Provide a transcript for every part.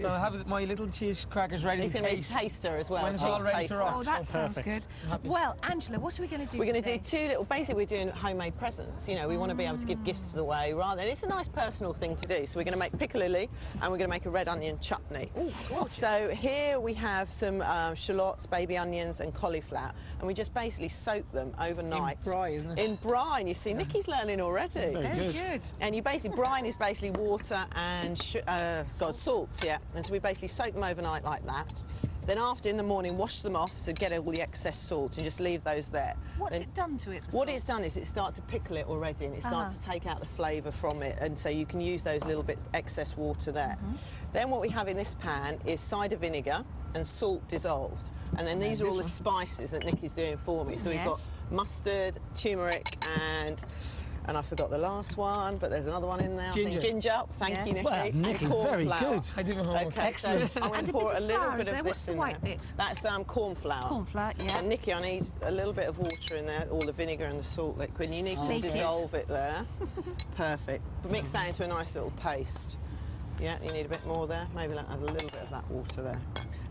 So I have my little cheese crackers ready He's to going to taste. be a taster as well. When it's all ready to rock. Oh, that sounds perfect. good. Well, Angela, what are we going to do We're going to today? do two little, basically we're doing homemade presents. You know, we want to be able to give gifts away rather than, it's a nice personal thing to do. So we're going to make piccalilli and we're going to make a red onion chutney. Ooh, gorgeous. So here we have some shallots, baby onions and cauliflower, and we just basically soak them overnight. In brine, isn't it? In brine, you see, Nicky's learning already. Very good. And you basically, brine is basically water and salt, yeah. And so we basically soak them overnight like that. Then after in the morning, wash them off, so get all the excess salt and just leave those there. What's Then, it done to it? what it's done is it starts to pickle it already and it starts to take out the flavour from it, and so you can use those little bits excess water there. Then what we have in this pan is cider vinegar and salt dissolved, and then these are all the spices that Nicky's doing for me. So we've got mustard, turmeric and I forgot the last one, but there's another one in there. Ginger. I think ginger. Thank you, Nicky. Well, Nicky, And corn very flour. good. I did my homework. Okay, Excellent. so I'm going And to a bit pour a of little flour, bit is of there? this What's the in white there. bit? That's corn flour. Corn flour, yeah. And Nicky, I need a little bit of water in there, all the vinegar and the salt liquid. You need to Slake it. dissolve it there. Perfect. But mix that into a nice little paste. Yeah, you need a bit more there. Maybe add a little bit of that water there.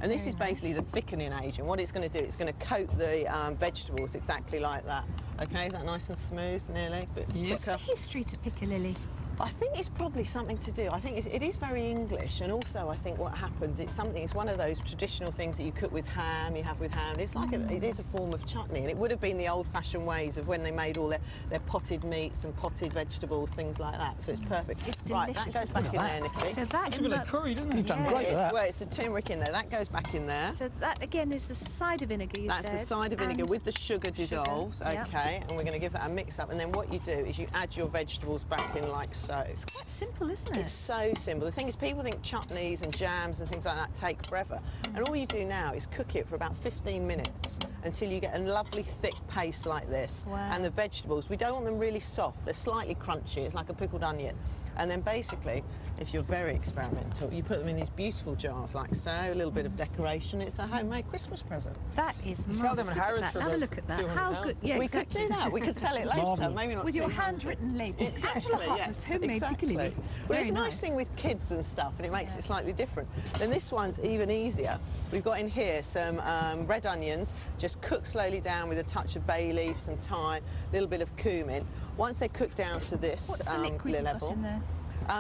And this is basically the thickening agent. What it's going to do, it's going to coat the vegetables exactly like that. Okay, is that nice and smooth, nearly? Bit What's the quicker. history to piccalilli? I think it's probably something to do. I think it is very English, and also I think what happens, it's one of those traditional things that you cook with ham, you have with ham. It's like it is a form of chutney, and it would have been the old-fashioned ways of when they made all their potted meats and potted vegetables, things like that. So it's perfect. It's right, delicious, that goes isn't back it? in there, Nicky. So that It's a in bit the... like curry, doesn't it? You've done great with that. Well, it's the turmeric in there. That goes back in there. So that again is the cider vinegar, you That's said. the cider vinegar and with the sugar dissolved, yep. okay, and we're going to give that a mix up, and then what you do is you add your vegetables back in like so. It's quite simple, isn't it? It's so simple. The thing is, people think chutneys and jams and things like that take forever, and all you do now is cook it for about 15 minutes until you get a lovely thick paste like this. Wow. And the vegetables, we don't want them really soft, they're slightly crunchy, it's like a pickled onion. And then basically, if you're very experimental, you put them in these beautiful jars like so, a little bit of decoration. It's a homemade Christmas present. That is sell them marvellous. in Look at Harrods that. for Have a about look at that. £200. How good. Yeah, We exactly. could do that. We could sell it later, Marvellous. maybe not With your 200. handwritten label. Exactly, Angela Hartman's yes, homemade exactly. piccalilli. Well, Very it's a nice nice. thing with kids and stuff, and it makes it slightly different. Then this one's even easier. We've got in here some red onions, just cooked slowly down with a touch of bay leaf, some thyme, a little bit of cumin. Once they're cooked down to this What's the liquid you've level, got in there?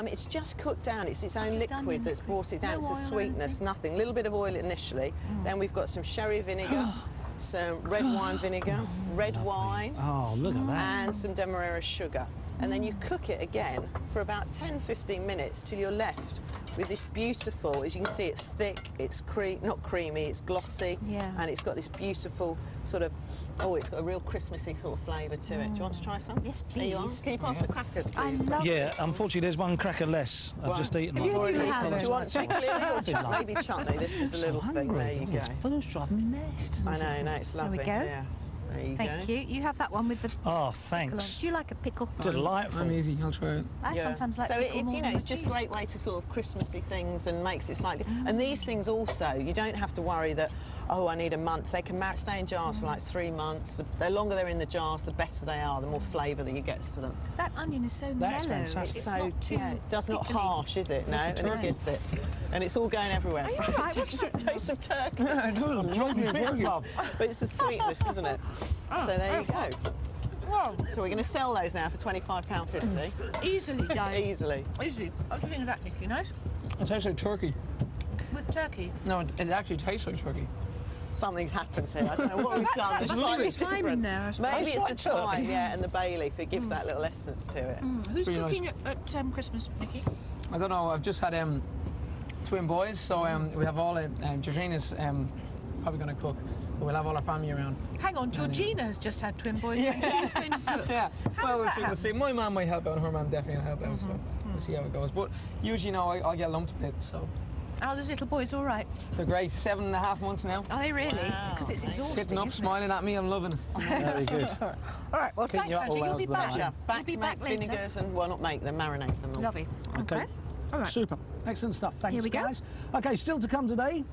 it's just cooked down. It's its own Just onion liquid that's liquid. brought it down. No It's oil a or sweetness, anything? nothing. A little bit of oil initially. Then we've got some sherry vinegar, some red wine vinegar, red wine, Oh, look at that. and some demerara sugar. And then you cook it again for about 10-15 minutes till you're left with this beautiful, as you can see, it's thick, it's not creamy, it's glossy, Yeah. and it's got this beautiful sort of, it's got a real Christmassy sort of flavour to it. Do you want to try some? Yes, There you are. please. Can you pass the crackers, I please? love Yeah, unfortunately, there's one cracker less. I've just eaten Have you one. already Do had it? you want piccalilli or Starving, love. maybe chutney? This is a So little thing. hungry. There you Oh, go. It's first driving me mad. I know, it's lovely. we go. Yeah. There you Thank go. you. You have that one with the pickle Oh, on. thanks. Do you like a pickle? Delightful. I'm easy, I'll try it. I Yeah. sometimes like so pickle it, more you know, than it's the just a cheese. great way to sort of Christmassy things and makes it slightly. And these things also, you don't have to worry that, oh, I need a month. They can stay in jars for like 3 months. The longer they're in the jars, the better they are. The more flavour that you get to them. That onion is so That's mellow. fantastic. It's So not too does not pickly. harsh, is it? No, and it gets it, and it's all going everywhere. Are you all right? Taste of turkey. I do, it drives me crazy. But it's the sweetness, isn't it? So there you go. Wow. So we're going to sell those now for £25.50. Easily done. Easily. Easily. What do you think of that, Nicky? Nice? It tastes like turkey. With turkey. No, it actually tastes like turkey. Something's happened here. I don't know what we've done. It's There's slightly a thyme in different. there. I suppose. Maybe it's the thyme, yeah, and the bay leaf. It gives that little essence to it. Who's Pretty cooking at Christmas, Nicky? I don't know, I've just had twin boys, so we have all Georgina's probably going to cook, but we'll have all our family around. Hang on, Georgina has just had twin boys. Yeah. She's going to cook. Yeah, How well, does we'll that see, we'll see. My mum might help out, and her mum definitely will help out, so we'll see how it goes. But usually, you know, I get lumped a bit, so Oh, those little boys all right? they're great. 7.5 months now. Are they really? Wow, Because it's nice. exhausting, Sitting up, isn't smiling at me, I'm loving it. Very good. it? All right, well, Keep thanks, you up Angela. all You'll be hours of the back. night. Pleasure. You'll Back be to back make later. vinegars and, well, not make them, marinate them. Lovely. Okay. All right. Super. Excellent stuff. Thanks, Here we go. guys. Okay, still to come today,